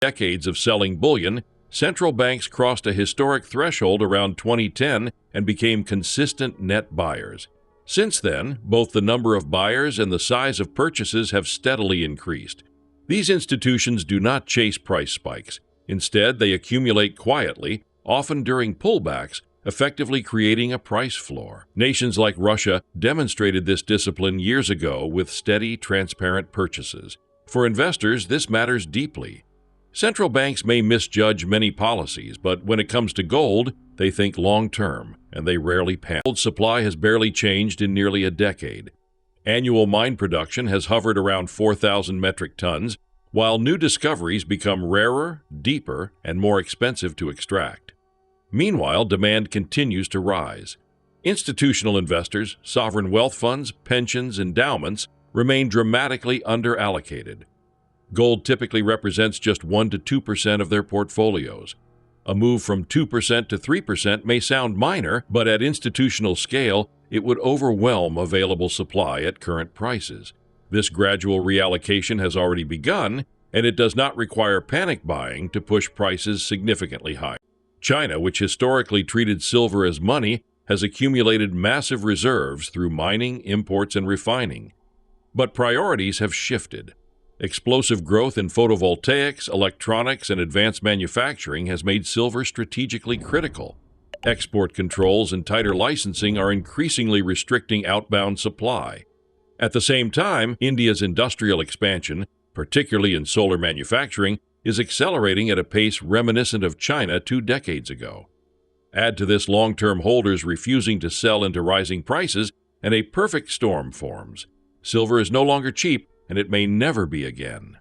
decades of selling bullion, central banks crossed a historic threshold around 2010 and became consistent net buyers. Since then, both the number of buyers and the size of purchases have steadily increased. These institutions do not chase price spikes. Instead, they accumulate quietly, often during pullbacks, effectively creating a price floor. Nations like Russia demonstrated this discipline years ago with steady, transparent purchases. For investors, this matters deeply. Central banks may misjudge many policies, but when it comes to gold, they think long-term, and they rarely panic. Gold supply has barely changed in nearly a decade. Annual mine production has hovered around 4,000 metric tons, while new discoveries become rarer, deeper, and more expensive to extract. Meanwhile, demand continues to rise. Institutional investors, sovereign wealth funds, pensions, endowments remain dramatically underallocated. Gold typically represents just 1 to 2% of their portfolios. A move from 2% to 3% may sound minor, but at institutional scale, it would overwhelm available supply at current prices. This gradual reallocation has already begun, and it does not require panic buying to push prices significantly higher. China, which historically treated silver as money, has accumulated massive reserves through mining, imports, and refining. But priorities have shifted. Explosive growth in photovoltaics, electronics, and advanced manufacturing has made silver strategically critical. Export controls and tighter licensing are increasingly restricting outbound supply. At the same time, India's industrial expansion, particularly in solar manufacturing, is accelerating at a pace reminiscent of China 2 decades ago. Add to this long-term holders refusing to sell into rising prices, and a perfect storm forms. Silver is no longer cheap, and it may never be again.